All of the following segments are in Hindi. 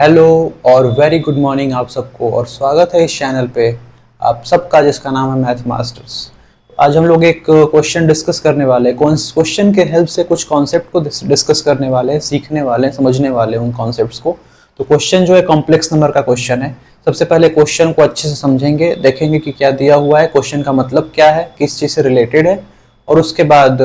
हेलो और वेरी गुड मॉर्निंग आप सबको और स्वागत है इस चैनल पे आप सबका जिसका नाम है मैथ मास्टर्स। आज हम लोग एक क्वेश्चन डिस्कस करने वाले हैं। क्वेश्चन के हेल्प से कुछ कॉन्सेप्ट को डिस्कस करने वाले हैं, सीखने वाले हैं, समझने वाले हैं उन कॉन्सेप्ट्स को। तो क्वेश्चन जो है कॉम्प्लेक्स नंबर का क्वेश्चन है। सबसे पहले क्वेश्चन को अच्छे से समझेंगे, देखेंगे कि क्या दिया हुआ है, क्वेश्चन का मतलब क्या है, किस चीज़ से रिलेटेड है, और उसके बाद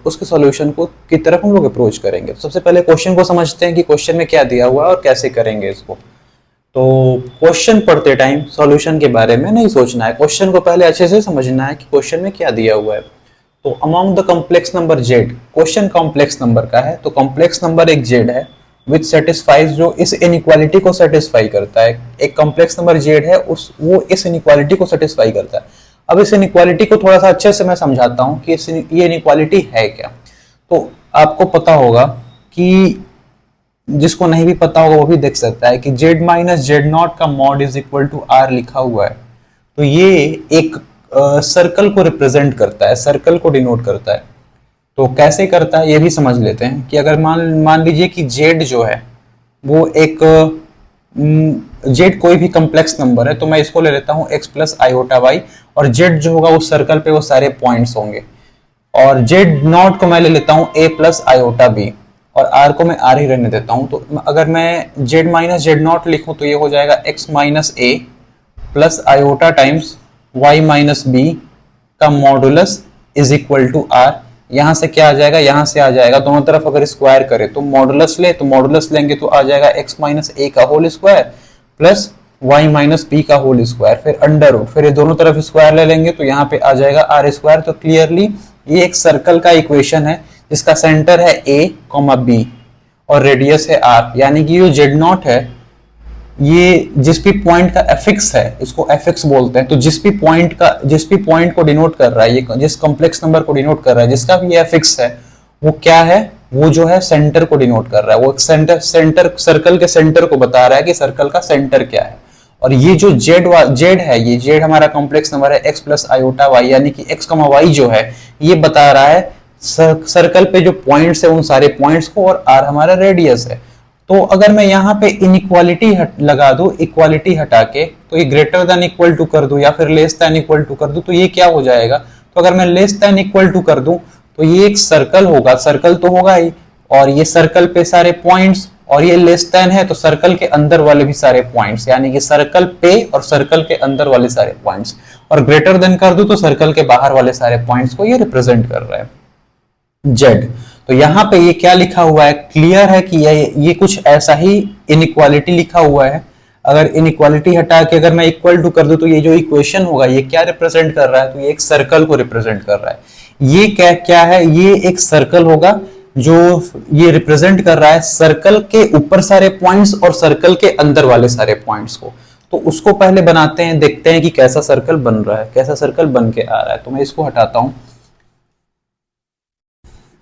उसके सॉल्यूशन को की तरफ हम लोग अप्रोच करेंगे। सबसे पहले क्वेश्चन को समझते हैं कि क्वेश्चन में क्या दिया हुआ है और कैसे करेंगे इसको। तो क्वेश्चन पढ़ते टाइम सॉल्यूशन के बारे में नहीं सोचना है, क्वेश्चन को पहले अच्छे से समझना है कि क्वेश्चन में क्या दिया हुआ है। तो among the complex number Z, question complex number का है, तो कॉम्प्लेक्स नंबर एक जेड है विच सेटिस्फाइज, जो इस इनइक्वालिटी को सेटिस्फाई करता है। एक कॉम्प्लेक्स नंबर जेड है वो इस इनइक्वालिटी को सेटिस्फाई करता है। अब इस इनइक्वालिटी को थोड़ा सा अच्छे से मैं समझाता हूं कि ये इनइक्वालिटी है क्या। तो आपको पता होगा कि जिसको नहीं भी पता होगा वो भी देख सकता है कि जेड माइनस जेड नॉट का mod is equal to R लिखा हुआ है। तो ये एक सर्कल को रिप्रेजेंट करता है, सर्कल को डिनोट करता है। तो कैसे करता है ये भी समझ लेते हैं कि अगर मान मान लीजिए कि जेड जो है वो एक जेड कोई भी कॉम्प्लेक्स नंबर है, तो मैं इसको ले लेता हूँ एक्स प्लस आयोटा वाई, और जेड जो होगा उस सर्कल पे वो सारे पॉइंट्स होंगे, और जेड नॉट को मैं ले लेता हूँ ए प्लस आयोटा बी, और आर को मैं आर ही रहने देता हूँ। तो अगर मैं जेड माइनस जेड नॉट लिखूं तो ये हो जाएगा x minus a plus iota times y minus B का modulus is equal to r. यहां से क्या आ जाएगा, यहां से आ जाएगा, दोनों तरफ अगर स्क्वायर करें तो मॉडुलस ले, तो मॉडुलस लेंगे तो आ जाएगा एक्स माइनस ए का whole square plus Y minus B का होल स्क्वायर, फिर अंडर रूट, फिर ये दोनों तरफ स्क्वायर ले लेंगे तो यहाँ पे आ जाएगा आर स्क्वायर। तो क्लियरली ये एक सर्कल का इक्वेशन है जिसका सेंटर है ए कॉमा बी और रेडियस है आर, यानी कि ये जेड नॉट है, ये जिस भी पॉइंट का एफिक्स है इसको एफिक्स बोलते हैं। तो जिस भी पॉइंट को डिनोट कर रहा है, ये जिस कॉम्प्लेक्स नंबर को डिनोट कर रहा है, जिसका भी एफिक्स है वो क्या है, वो जो है सेंटर को डिनोट कर रहा है। वो सेंटर सर्कल के सेंटर को बता रहा है कि सर्कल का सेंटर क्या है। और ये जो जेड है, ये जेड हमारा कॉम्प्लेक्स नंबर है एक्स प्लस आयोटा वाई, यानी कि एक्स कमा वाई जो है ये बता रहा है सर्कल पे जो पॉइंट्स है उन सारे पॉइंट्स को, और आर हमारा रेडियस है। तो अगर मैं यहाँ पे इनइक्वालिटी लगा दूं, इक्वालिटी हटा के, तो ये ग्रेटर देन इक्वल टू कर दूं या फिर लेस देन इक्वल टू कर दूं, तो ये क्या हो जाएगा। तो अगर मैं लेस देन इक्वल टू कर दूं तो ये एक सर्कल होगा, सर्कल तो होगा ही, और ये सर्कल पे सारे पॉइंट्स, और ये लेस देन है तो सर्कल के अंदर वाले भी सारे पॉइंट्स, यानी कि सर्कल पे और सर्कल के अंदर वाले सारे पॉइंट्स, और ग्रेटर देन कर दूं तो सर्कल के बाहर वाले सारे पॉइंट्स को ये रिप्रेजेंट कर रहा है जेड। तो यहाँ पे ये क्या लिखा हुआ है, क्लियर है कि ये कुछ ऐसा ही इनइक्वालिटी लिखा हुआ है। अगर इनइक्वालिटी हटा के अगर मैं इक्वल टू कर दूं तो ये जो इक्वेशन होगा ये क्या रिप्रेजेंट कर रहा है, तो ये एक सर्कल को रिप्रेजेंट कर रहा है। ये क्या क्या है, ये एक सर्कल होगा जो ये रिप्रेजेंट कर रहा है सर्कल के ऊपर सारे पॉइंट्स और सर्कल के अंदर वाले सारे पॉइंट्स को। तो उसको पहले बनाते हैं, देखते हैं कि कैसा सर्कल बन रहा है, कैसा सर्कल बन के आ रहा है। तो मैं इसको हटाता हूं,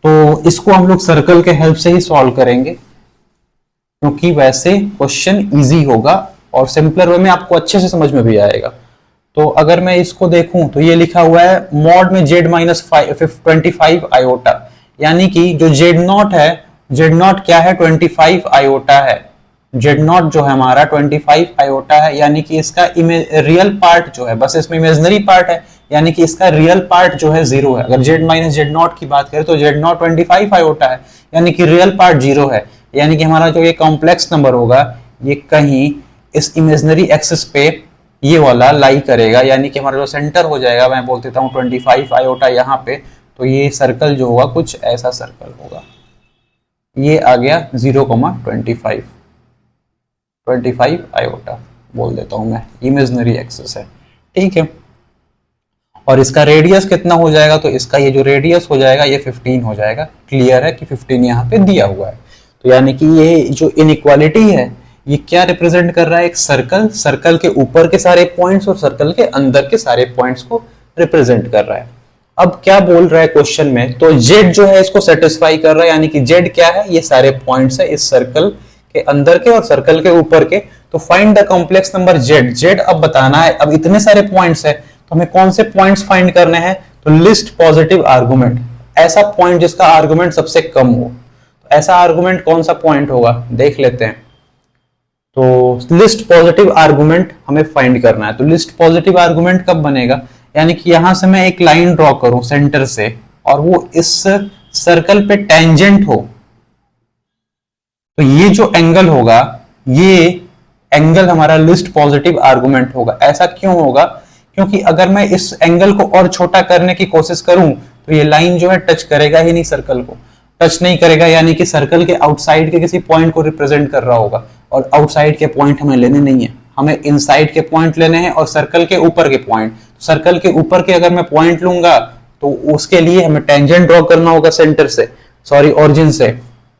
तो इसको हम लोग सर्कल के हेल्प से ही सॉल्व करेंगे क्योंकि वैसे क्वेश्चन इजी होगा और सिंपलर वे में आपको अच्छे से समझ में भी आएगा। तो अगर मैं इसको देखूं तो ये लिखा हुआ है मॉड में जेड माइनस 25 आयोटा, यानी कि जो जेड नॉट है, जेड नॉट क्या है, 25 आयोटा है। जेड नॉट जो है हमारा 25 आयोटा है, यानी कि इसका रियल पार्ट जो है, बस इसमें इमेजिनरी पार्ट है, यानी कि इसका रियल पार्ट जो है जीरो है। अगर जेड माइनस जेड नॉट की बात करें तो जेड नॉट 25 आयोटा है, यानी कि रियल पार्ट जीरो है, यानी कि हमारा जो ये कॉम्प्लेक्स नंबर होगा ये कहीं इस इमेजिनरी एक्सिस पे ये वाला लाई करेगा, यानी कि हमारा जो सेंटर हो जाएगा, मैं बोल देता हूँ 25 आयोटा यहाँ पे, तो ये सर्कल जो होगा कुछ ऐसा सर्कल होगा। ये आ गया 0,25 आयोटा बोल देता हूं मैं, इमेजिनरी एक्सिस है, ठीक है। और इसका रेडियस कितना हो जाएगा, तो इसका ये जो रेडियस हो जाएगा ये 15 हो जाएगा। क्लियर है कि 15 यहाँ पे दिया हुआ है। तो यानी कि ये जो इनइक्वालिटी है ये क्या रिप्रेजेंट कर रहा है, एक सर्कल, सर्कल के ऊपर के सारे पॉइंट्स और सर्कल के अंदर के सारे पॉइंट्स को रिप्रेजेंट कर रहा है। अब क्या बोल रहा है क्वेश्चन में, तो जेड जो है इसको सेटिस्फाई कर रहा है, यानी कि जेड क्या है, ये सारे पॉइंट्स है इस सर्कल के अंदर के और सर्कल के ऊपर के। तो find the complex number Z, Z अब बताना है। अब इतने सारे पॉइंट्स है तो हमें कौन से पॉइंट्स फाइंड करने हैं, तो लिस्ट पॉजिटिव आर्गुमेंट, ऐसा पॉइंट जिसका आर्गुमेंट सबसे कम हो। तो ऐसा आर्गुमेंट कौन सा पॉइंट होगा देख लेते हैं। तो लिस्ट पॉजिटिव आर्गुमेंट हमें फाइंड करना है। तो लिस्ट पॉजिटिव आर्गुमेंट कब बनेगा, यानी कि यहां से मैं एक लाइन ड्रॉ करूं सेंटर से और वो इस सर्कल पे टेंजेंट हो, तो ये जो एंगल होगा ये एंगल हमारा लिस्ट पॉजिटिव आर्गुमेंट होगा। ऐसा क्यों होगा, क्योंकि अगर मैं इस एंगल को और छोटा करने की कोशिश करूं तो ये लाइन जो है टच करेगा ही नहीं, सर्कल को टच नहीं करेगा, यानी कि सर्कल के आउटसाइड के किसी पॉइंट को रिप्रेजेंट कर रहा होगा। और आउटसाइड के पॉइंट हमें लेने नहीं है, हमें इनसाइड के पॉइंट लेने हैं और सर्कल के ऊपर के पॉइंट। सर्कल के ऊपर के अगर मैं पॉइंट लूंगा तो उसके लिए हमें टेंजेंट ड्रॉ करना होगा सेंटर से, सॉरी ओरिजिन से।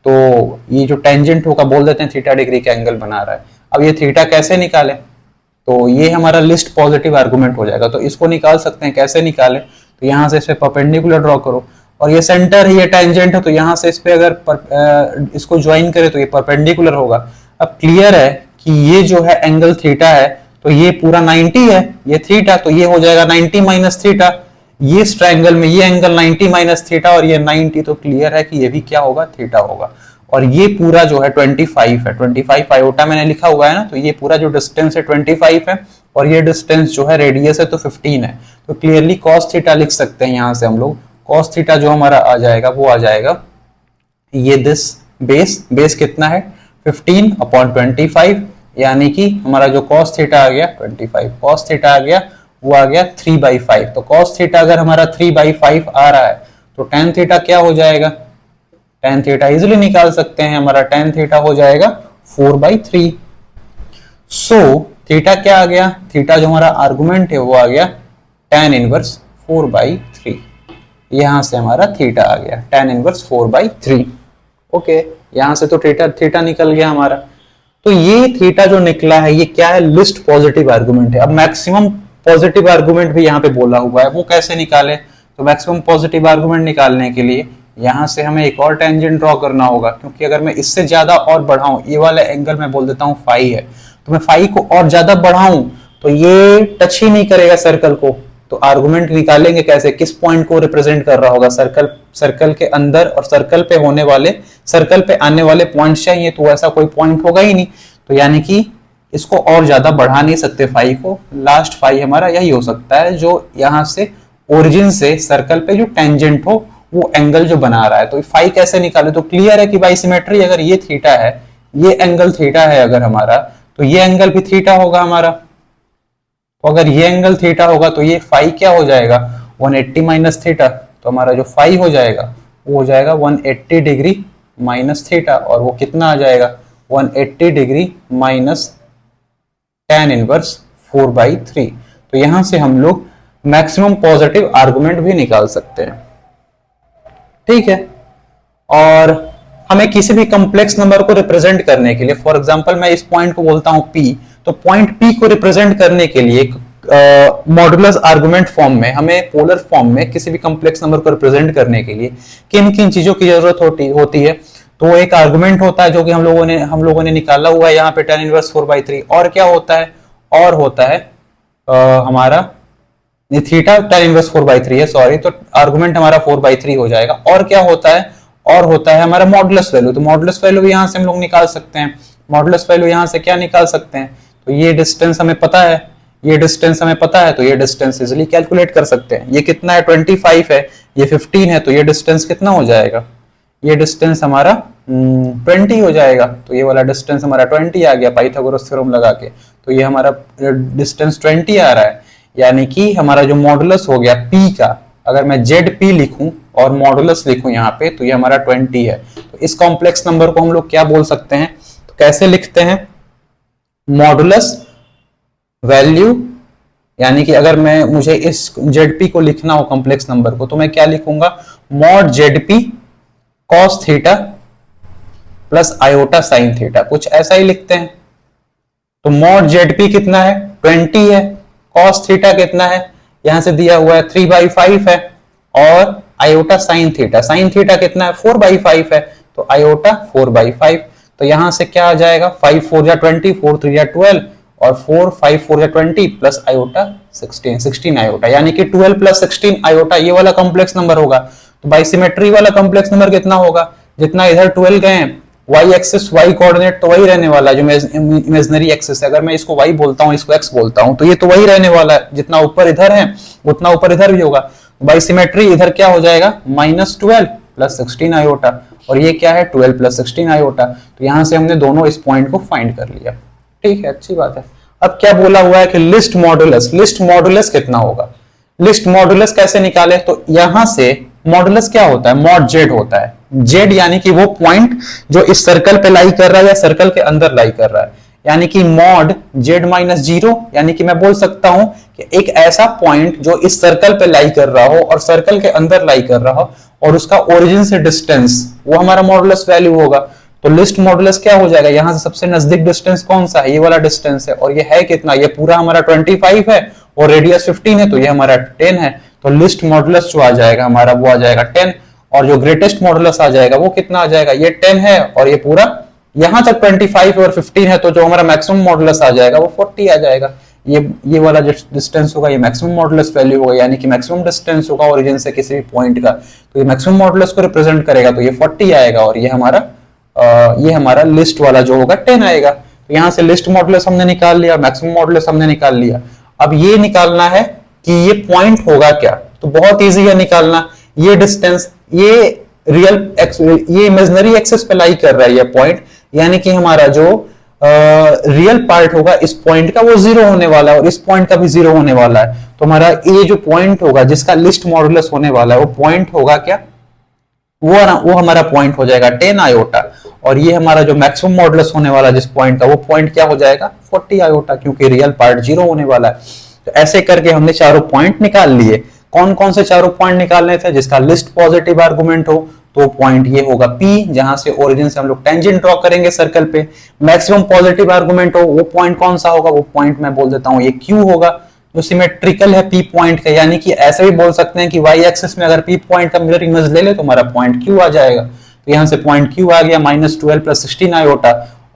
तो ये जो टेंजेंट होगा बोल देते हैं थीटा डिग्री का एंगल बना रहा है। अब ये थीटा कैसे निकाले, तो ये हमारा लिस्ट पॉजिटिव आर्गुमेंट हो जाएगा। तो इसको निकाल सकते हैं, कैसे निकाले, तो यहाँ से इस पे परपेंडिकुलर ड्रॉ करो और ये सेंटर है, ये टेंजेंट है, तो यहाँ से इस पे अगर इसको ज्वाइन करें तो ये परपेंडिकुलर होगा। अब क्लियर है कि ये जो है एंगल थीटा है, तो ये पूरा 90 है, ये थीटा, तो ये हो जाएगा 90 माइनस थीटा। ये इस ट्रायंगल में ये एंगल 90 माइनस थीटा और ये 90, तो क्लियर है कि ये भी क्या होगा, थीटा होगा। और ये पूरा जो है 25 है, 25 आयोटा मैंने लिखा हुआ है ना, तो ये पूरा जो डिस्टेंस है 25 है और ये डिस्टेंस जो है रेडियस है तो 15 है। तो क्लियरली cos थीटा लिख सकते हैं यहाँ से हम लोग। cos थीटा जो हमारा आ जाएगा वो आ जाएगा ये दिस बेस कितना है 15/25, यानी कि हमारा जो cos थीटा आ गया 25, cos थीटा आ गया वो आ गया 3/5। तो cos थीटा अगर हमारा 3/5 आ रहा है तो tan थीटा क्या हो जाएगा, tan थीटा इजिली निकाल सकते हैं, हमारा tan थीटा हो जाएगा 4/3। सो थीटा क्या आ गया, थीटा जो हमारा आर्गुमेंट है वो आ गया tan इनवर्स 4/3। यहां से हमारा थीटा आ गया tan इनवर्स 4/3। ओके, यहां से तो थीटा निकल गया हमारा। तो ये थीटा जो निकला है ये क्या है, लिस्ट पॉजिटिव आर्गुमेंट है। अब मैक्सिमम पॉजिटिव आर्गुमेंट भी यहाँ पे बोला हुआ है, वो कैसे निकाले, तो मैक्सिमम पॉजिटिव आर्गुमेंट निकालने के लिए यहां से हमें एक और टेंजेंट ड्रॉ करना होगा, क्योंकि अगर मैं इससे ज्यादा और बढ़ाऊं, ये वाला एंगल मैं बोल देता हूं फाई है, तो मैं फाई को और ज्यादा बढ़ाऊं तो ये टच ही नहीं करेगा सर्कल को। तो आर्गुमेंट निकालेंगे कैसे, किस पॉइंट को रिप्रेजेंट कर रहा होगा, सर्कल के अंदर और सर्कल पे होने वाले, सर्कल पे आने वाले पॉइंट चाहिए, तो ऐसा कोई पॉइंट होगा ही नहीं। तो यानी कि इसको और ज्यादा बढ़ा नहीं सकते फाई को, लास्ट फाई हमारा यही हो सकता है जो यहां से ओरिजिन से सर्कल पे जो टेंजेंट हो वो एंगल जो बना रहा है। तो फाई कैसे निकाले, तो क्लियर है कि बाई सिमेट्री, अगर ये थीटा है, ये एंगल थीटा है अगर हमारा, तो ये एंगल भी थीटा होगा हमारा। तो अगर ये एंगल थीटा होगा तो ये फाई क्या हो जाएगा 180 माइनस थीटा, तो हमारा जो फाई हो जाएगा वो हो जाएगा 180 डिग्री माइनस थीटा, और वो कितना आ जाएगा 180 डिग्री माइनस tan इनवर्स 4/3। तो यहां से हम लोग मैक्सिमम पॉजिटिव आर्गुमेंट भी निकाल सकते हैं, ठीक है। और हमें किसी भी कॉम्प्लेक्स नंबर को रिप्रेजेंट करने के लिए, फॉर एग्जांपल मैं इस पॉइंट को बोलता हूं P, तो पॉइंट P को रिप्रेजेंट करने के लिए मॉडुलस आर्गुमेंट फॉर्म में, हमें पोलर फॉर्म में किसी भी कॉम्प्लेक्स नंबर को रिप्रेजेंट करने के लिए किन किन चीजों की जरूरत होती है। तो एक आर्गुमेंट होता है जो कि हम लोगों ने निकाला हुआ है यहाँ पे tan इनवर्स 4/3। और क्या होता है, और होता है हमारा थीटा tan इनवर्स 4/3 है, सॉरी, तो आर्गुमेंट हमारा 4/3 हो जाएगा। और क्या होता है, और होता है हमारा मॉडुलस वैल्यू। तो मॉडुलस वैल्यू भी यहाँ से हम लोग निकाल सकते हैं। मॉडुलस वैल्यू यहाँ से क्या निकाल सकते हैं, तो ये डिस्टेंस हमें पता है, ये डिस्टेंस हमें पता है, तो ये डिस्टेंस इजिली कैलकुलेट कर सकते हैं। ये कितना है 25 है, ये 15 है, तो ये डिस्टेंस कितना हो जाएगा, ये डिस्टेंस हमारा 20 हो जाएगा। तो ये वाला डिस्टेंस हमारा 20 आ गया पाइथागोरस थ्योरम लगा के, तो ये हमारा डिस्टेंस 20 आ रहा है। यानी कि हमारा जो मॉडुलस हो गया P का, अगर मैं ZP लिखूं और मॉडुलस लिखूं यहाँ पे, तो ये हमारा 20 है। तो इस कॉम्प्लेक्स नंबर को हम लोग क्या बोल सकते हैं, तो कैसे लिखते हैं, मॉडुलस वैल्यू, यानी कि अगर मुझे इस ZP को लिखना हो कॉम्प्लेक्स नंबर को, तो मैं क्या लिखूंगा, mod ZP cos theta plus iota sine theta, कुछ ऐसा ही लिखते हैं। तो मॉड ZP कितना है 20 है, cos थीटा कितना है, यहां से दिया हुआ है 3/5 है, और आयोटा साइन थीटा कितना है 4/5 है, तो आयोटा 4/5। तो यहां से क्या आ जाएगा 5 4 जा 20, 4 3 जा 12, और 4 5 4 जा 20 प्लस आयोटा 16 आयोटा, यानी कि 12 प्लस 16 आयोटा ये वाला कॉम्प्लेक्स नंबर होगा। तो बाई सिमेट्री वाला कॉम्प्लेक्स नंबर कितना होगा, जितना इधर 12 गए वाई एक्सिस, वाई कोऑर्डिनेट तो वही रहने वाला है जो इमेजिनरी एक्सिस है। अगर मैं इसको वाई बोलता हूँ, इसको एक्स बोलता हूँ, तो ये तो वही रहने वाला है, जितना ऊपर इधर है उतना ऊपर इधर भी होगा। बाई सिमेट्री इधर क्या हो जाएगा, -12 + 16 आयोटा, और ये क्या है 12 + 16 आयोटा। तो यहां से हमने दोनों इस पॉइंट को फाइंड कर लिया। ठीक है, अच्छी बात है। अब क्या बोला हुआ है कि लिस्ट मॉडुलस, लिस्ट मॉडुलस कितना होगा, लिस्ट मॉडुलस कैसे निकाले, तो यहां से मॉडुलस क्या होता है, मॉड जेड होता है। जेड यानी कि वो पॉइंट जो इस सर्कल पे लाई कर रहा है या सर्कल के अंदर लाई कर रहा है, यानी कि मॉड जेड -0, यानी कि मैं बोल सकता हूं कि एक ऐसा पॉइंट जो इस सर्कल पे लाई कर रहा हो और सर्कल के अंदर लाई कर रहा हो और उसका ओरिजिन से डिस्टेंस, वो हमारा मॉडुलस वैल्यू होगा। तो लिस्ट मॉडुलस क्या हो जाएगा, यहां से सबसे नजदीक डिस्टेंस कौन सा है, ये वाला डिस्टेंस है, और ये है कितना, ये पूरा हमारा 25 है और रेडियस 15 है, तो ये हमारा 10 है। तो लिस्ट मॉडुलस जो आ जाएगा हमारा वो आ जाएगा 10, और जो ग्रेटेस्ट मॉडुलस आ जाएगा वो कितना आ जाएगा, ये 10 है और ये पूरा यहां तक 25 और 15 है, तो जो हमारा मैक्सिमम मॉडुलस आ जाएगा वो 40 आ जाएगा। ये वाला जो डिस्टेंस होगा ये मैक्सिमम मॉडुलस वैल्यू होगा, यानी कि मैक्सिमम डिस्टेंस होगा ओरिजिन से किसी भी पॉइंट का, तो ये मैक्सिमम मॉडुलस को रिप्रेजेंट करेगा, तो ये 40 आएगा, और ये हमारा लिस्ट वाला जो होगा 10 आएगा। तो यहां से लिस्ट मॉडुलस हमने निकाल लिया, मैक्सिमम मॉडुलस हमने निकाल लिया। अब ये निकालना है कि ये पॉइंट होगा क्या, तो बहुत इजी है निकालना। ये डिस्टेंस, ये ये इमेजिनरी एक्सिस पे लाई कर रहा है ये पॉइंट, यानी कि हमारा जो रियल पार्ट होगा इस पॉइंट का वो 0 होने वाला है और इस पॉइंट का भी 0 होने वाला है। तो हमारा ये जो पॉइंट होगा जिसका लिस्ट मॉडुलस होने वाला है वो पॉइंट होगा क्या, वो हमारा पॉइंट हो जाएगा 10 आयोटा, और ये हमारा जो मैक्सिमम मॉडुलस होने वाला है जिस पॉइंट का वो पॉइंट क्या हो जाएगा 40 आयोटा, क्योंकि रियल पार्ट 0 होने वाला है। तो ऐसे करके हमने चारों पॉइंट निकाल लिए। कौन कौन से चारों पॉइंट निकालने थे, जिसका लिस्ट पॉजिटिव आर्गुमेंट हो, तो पॉइंट ये होगा P, जहां से ओरिजिन से हम लोग टेंजेंट ड्रॉ करेंगे सर्कल पे। मैक्सिमम पॉजिटिव आर्गुमेंट हो, वो पॉइंट कौन सा होगा, वो पॉइंट मैं बोल देता हूं ये Q होगा, जो सिमेट्रिकल है P पॉइंट का, यानी कि ऐसे भी बोल सकते हैं कि y एक्सिस में अगर P पॉइंट का मिरर इमेज ले ले तो हमारा पॉइंट Q आ जाएगा। तो यहां से पॉइंट Q आ गया -12 + 16 आयोटा।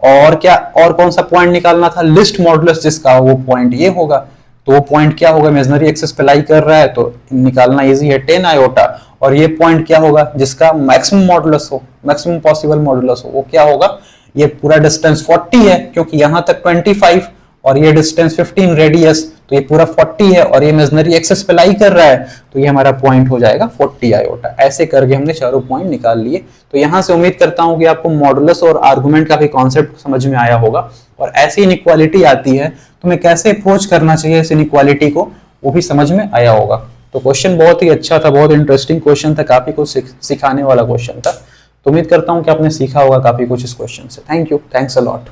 और क्या, और कौन सा पॉइंट निकालना था, लिस्ट मॉडुलस जिसका, वो पॉइंट ये होगा। तो वो पॉइंट क्या होगा, इमेजिनरी एक्सिस पे लाई कर रहा है तो निकालना इजी है 10 आयोटा। और ये पॉइंट क्या होगा, जिसका मैक्सिमम मॉडुलस हो, मैक्सिमम पॉसिबल मॉडुलस हो, वो क्या होगा, ये पूरा डिस्टेंस 40 है, क्योंकि यहां तक 25 और ये डिस्टेंस 15 रेडियस, तो ये पूरा 40 है और ये इमेजिनरी एक्सिस पे लाई कर रहा है, तो ये हमारा पॉइंट हो जाएगा 40 आयोटा। ऐसे करके हमने चारों पॉइंट निकाल लिए। तो यहां से उम्मीद करता हूं कि आपको मॉडुलस और आर्गुमेंट का भी कॉन्सेप्ट समझ में आया होगा, और ऐसी इनइक्वालिटी आती है तो हमें कैसे अप्रोच करना चाहिए इस इनइक्वालिटी को, वो भी समझ में आया होगा। तो क्वेश्चन बहुत ही अच्छा था, बहुत इंटरेस्टिंग क्वेश्चन था, काफी कुछ सिखाने वाला क्वेश्चन था। तो उम्मीद करता हूं कि आपने सीखा होगा काफी कुछ इस क्वेश्चन से। Thank you, thanks a lot.